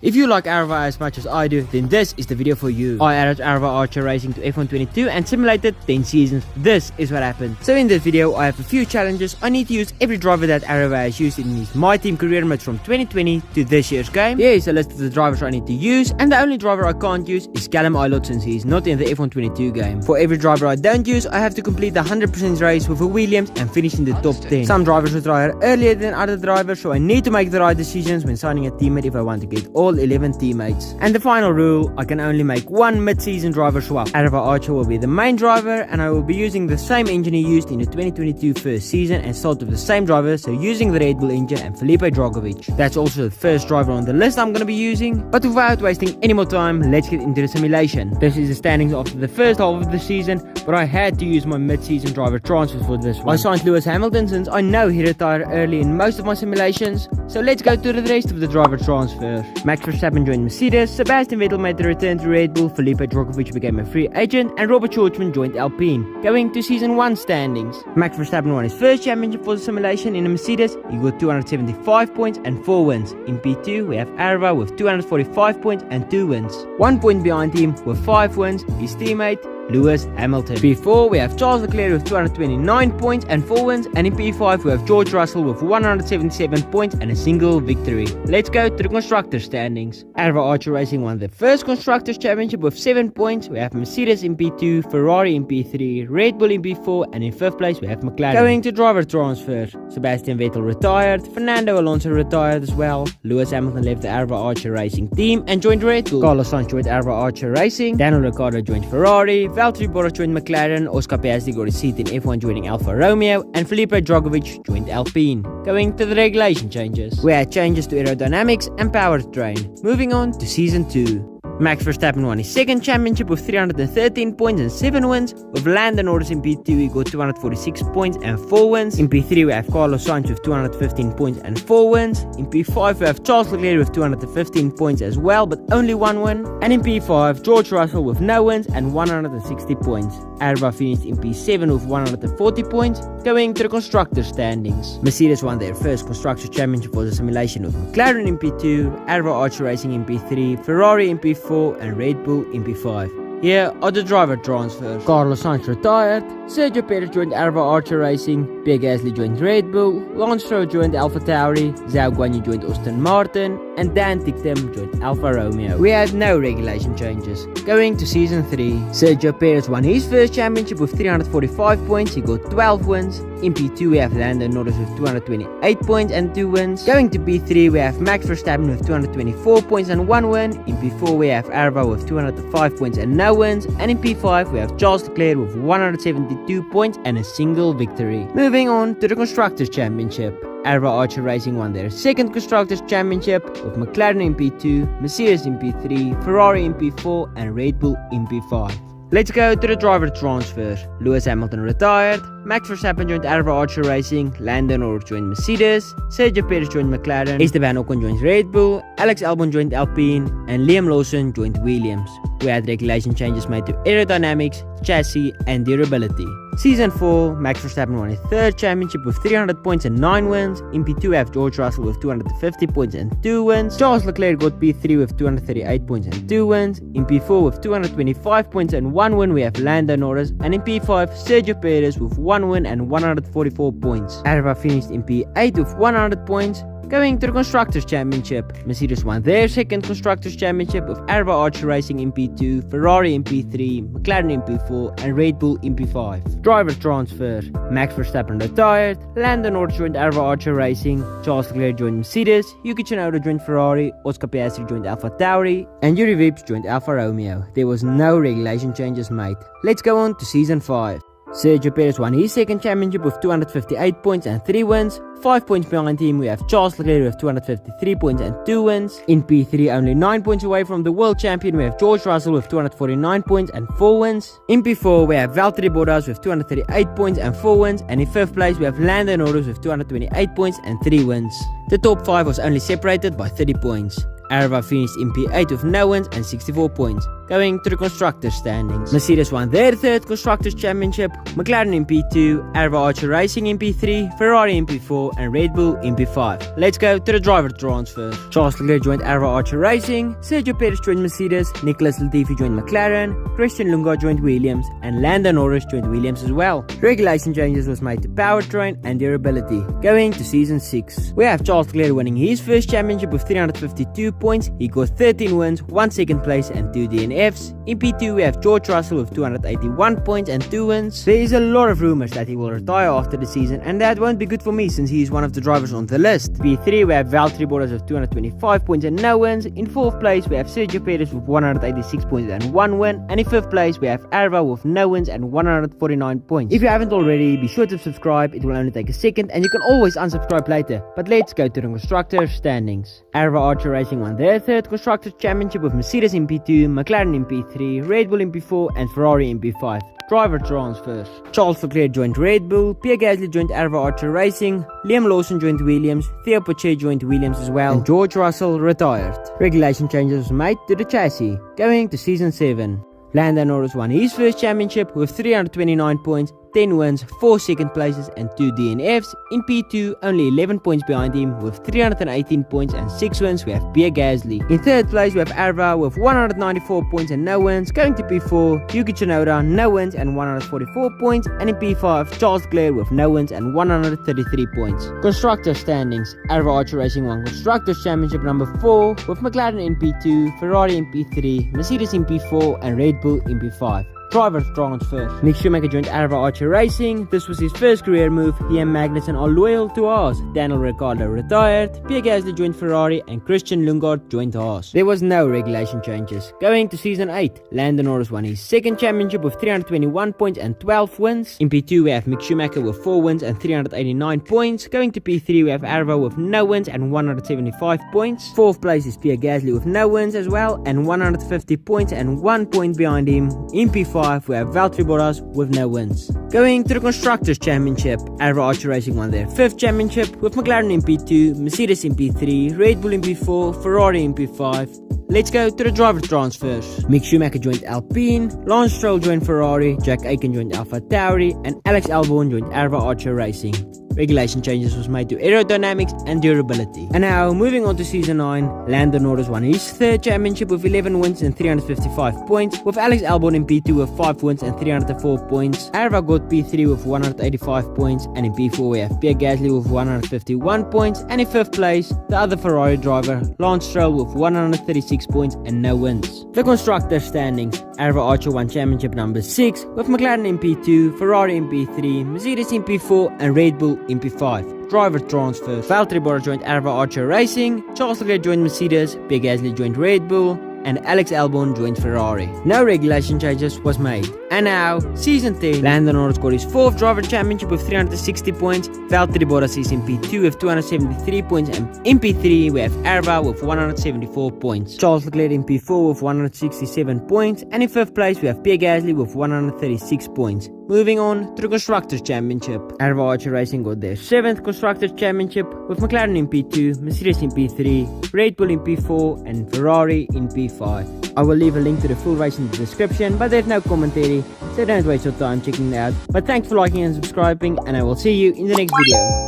If you like Aarava as much as I do, then this is the video for you. I added Aarava Archer Racing to F1 22 and simulated 10 seasons. This is what happened. So in this video, I have a few challenges. I need to use every driver that Aarava has used in his My Team career modes from 2020 to this year's game. Here is a list of the drivers I need to use, and the only driver I can't use is Callum Ilott since he is not in the F1 22 game. For every driver I don't use, I have to complete the 100% race with a Williams and finish in the top 10. Some drivers retire earlier than other drivers, so I need to make the right decisions when signing a teammate if I want to get all 11 teammates. And the final rule, I can only make one mid-season driver swap. Aarava Archer will be the main driver, and I will be using the same engine he used in the 2022 first season and start with the same driver, so using the Red Bull engine and Felipe Drugovich. That's also the first driver on the list I'm going to be using. But without wasting any more time, let's get into the simulation. This is the standings after the first half of the season, but I had to use my mid-season driver transfers for this one. I signed Lewis Hamilton since I know he retired early in most of my simulations, so let's go to the rest of the driver transfers. Max Verstappen joined Mercedes, Sebastian Vettel made the return to Red Bull, Felipe Drugovich became a free agent, and Robert Shortman joined Alpine. Going to Season 1 standings. Max Verstappen won his first championship for the simulation in a Mercedes. He got 275 points and 4 wins. In P2 we have Aarava with 245 points and 2 wins. 1 point behind him with 5 wins, his teammate Lewis Hamilton. P4 we have Charles Leclerc with 229 points and 4 wins, and in P5 we have George Russell with 177 points and a single victory. Let's go to the constructors standings. Aarava Archer Racing won the first constructors championship with 7 points. We have Mercedes in P2, Ferrari in P3, Red Bull in P4, and in 5th place we have McLaren. Going to driver transfers. Sebastian Vettel retired, Fernando Alonso retired as well, Lewis Hamilton left the Aarava Archer Racing team and joined Red Bull. Carlos Sainz joined Aarava Archer Racing, Daniel Ricciardo joined Ferrari, Valtteri Bottas joined McLaren, Oscar Piastri got a seat in F1 joining Alfa Romeo, and Felipe Drugovich joined Alpine. Going to the regulation changes. We had changes to aerodynamics and powertrain. Moving on to Season 2. Max Verstappen won his second championship with 313 points and 7 wins. With Lando Norris in P2 he got 246 points and 4 wins. In P3 we have Carlos Sainz with 215 points and 4 wins. In P5 we have Charles Leclerc with 215 points as well, but only 1 win. And in P5 George Russell with no wins and 160 points. Aarava finished in P7 with 140 points. Going to the constructors standings. Mercedes won their first constructors championship for the simulation with McLaren in P2, Aarava Archer Racing in P3, Ferrari in P4, and Red Bull in P5. Here are the driver transfers. Carlos Sainz retired, Sergio Perez joined Aarava Archer Racing, Pierre Gasly joined Red Bull, Lance Stroll joined Alpha Tauri, Zhou Guanyu joined Aston Martin, and Dan Ticktum joined Alfa Romeo. We had no regulation changes. Going to Season 3. Sergio Perez won his first championship with 345 points, he got 12 wins. In P2 we have Lando Norris with 228 points and 2 wins. Going to P3 we have Max Verstappen with 224 points and 1 win. In P4 we have Aarava with 205 points and no wins. And in P5 we have Charles Leclerc with 172 points and a single victory. Moving on to the Constructors Championship. Aarava Archer Racing won their second Constructors Championship with McLaren in P2, Mercedes in P3, Ferrari in P4 and Red Bull in P5. Let's go to the driver transfers. Lewis Hamilton retired, Max Verstappen joined Aarava Archer Racing, Lando Norris joined Mercedes, Sergio Perez joined McLaren, Esteban Ocon joined Red Bull, Alex Albon joined Alpine, and Liam Lawson joined Williams. We had regulation changes made to aerodynamics, chassis, and durability. Season 4, Max Verstappen won his third championship with 300 points and 9 wins. In P2 we have George Russell with 250 points and 2 wins. Charles Leclerc got P3 with 238 points and 2 wins. In P4 with 225 points and 1 win we have Lando Norris. And in P5 Sergio Perez with 1 win and 144 points. Aarava finished in P8 with 100 points. Going to the Constructors Championship. Mercedes won their second Constructors Championship with Aarava Archer Racing in P2, Ferrari in P3, McLaren in P4 and Red Bull in P5. Driver transfers. Max Verstappen retired, Lando Norris joined Aarava Archer Racing, Charles Leclerc joined Mercedes, Yuki Tsunoda joined Ferrari, Oscar Piastri joined Alpha Tauri, and Yuri Vips joined Alfa Romeo. There was no regulation changes made. Let's go on to Season 5. Sergio Perez won his second championship with 258 points and 3 wins. 5 points behind him we have Charles Leclerc with 253 points and 2 wins. In P3 only 9 points away from the world champion we have George Russell with 249 points and 4 wins. In P4 we have Valtteri Bottas with 238 points and 4 wins, and in 5th place we have Lando Norris with 228 points and 3 wins. The top 5 was only separated by 30 points. Aarava finished in P8 with no wins and 64 points. Going to the Constructors standings. Mercedes won their third Constructors Championship, McLaren in P2, Aarava Archer Racing in P3, Ferrari in P4 and Red Bull in P5. Let's go to the driver transfers. Charles Leclerc joined Aarava Archer Racing, Sergio Perez joined Mercedes, Nicholas Latifi joined McLaren, Christian Lundgaard joined Williams and Lando Norris joined Williams as well. Regulation changes was made to powertrain and durability. Going to season 6. We have Charles Leclerc winning his first championship with 352 points. He got 13 wins, 1 second place and 2 DNFs. In P2 we have George Russell with 281 points and 2 wins. There is a lot of rumors that he will retire after the season and that won't be good for me since he is one of the drivers on the list. P3 we have Valtteri Bottas with 225 points and no wins. In 4th place we have Sergio Perez with 186 points and 1 win. And in 5th place we have Aarava with no wins and 149 points. If you haven't already, be sure to subscribe. It will only take a second and you can always unsubscribe later. But let's go to the Constructors standings. Aarava Archer Racing won their third Constructors Championship with Mercedes in P2, McLaren in P3, Red Bull in P4 and Ferrari in P5. Driver transfers. Charles Leclerc joined Red Bull, Pierre Gasly joined Aarava Archer Racing, Liam Lawson joined Williams, Theo Pourchaire joined Williams as well, and George Russell retired. Regulation changes was made to the chassis. Going to season 7. Lando Norris won his first championship with 329 points, 10 wins, 4 second places and 2 DNFs. In P2, only 11 points behind him with 318 points and 6 wins we have Pierre Gasly. In 3rd place we have Aarava with 194 points and no wins. Going to P4, Yuki Tsunoda, no wins and 144 points. And in P5, Charles Leclerc with no wins and 133 points. Constructor standings. Aarava Archer Racing won Constructors Championship number 4 with McLaren in P2, Ferrari in P3, Mercedes in P4 and Red Bull in P5. Driver transfers. Mick Schumacher joined Aarava Archer Racing. This was his first career move. He and Magnussen are loyal to Haas. Daniel Ricciardo retired. Pierre Gasly joined Ferrari and Christian Lundgaard joined Haas. There was no regulation changes. Going to season 8, Lando Norris won his second championship with 321 points and 12 wins. In P2 we have Mick Schumacher with 4 wins and 389 points. Going to P3 we have Aarava with no wins and 175 points. 4th place is Pierre Gasly with no wins as well and 150 points and 1 point behind him. In P5 we have Valtteri Bottas with no wins. Going to the Constructors Championship, Aarava Archer Racing won their 5th championship with McLaren in P2, Mercedes in P3, Red Bull in P4, Ferrari in P5. Let's go to the driver transfers. Mick Schumacher joined Alpine, Lance Stroll joined Ferrari, Jack Aitken joined AlphaTauri and Alex Albon joined Aarava Archer Racing. Regulation changes was made to aerodynamics and durability. And now, moving on to season 9, Lando Norris won his 3rd championship with 11 wins and 355 points, with Alex Albon in P2 with 5 wins and 304 points. Aarava got P3 with 185 points, and in P4 we have Pierre Gasly with 151 points, and in 5th place, the other Ferrari driver, Lance Stroll with 136 points and no wins. The Constructor standings. Aarava Archer won championship number 6, with McLaren in P2, Ferrari in P3, Mercedes in P4 and Red Bull in P5. Driver transfers. Valtteri Bottas joined Aarava Archer Racing, Charles Leclerc joined Mercedes, Pierre Gasly joined Red Bull, and Alex Albon joined Ferrari. No regulation changes was made. And now, season 10, Lando Norris got his 4th driver championship with 360 points. Valtteri Bottas is in P2 with 273 points, and in P3 we have Aarava with 174 points. Charles Leclerc in P4 with 167 points, and in 5th place we have Pierre Gasly with 136 points. Moving on to the Constructors Championship. Aarava Archer Racing got their 7th Constructors Championship with McLaren in P2, Mercedes in P3, Red Bull in P4 and Ferrari in P5. I will leave a link to the full race in the description, but there's no commentary, so don't waste your time checking it out. But thanks for liking and subscribing, and I will see you in the next video.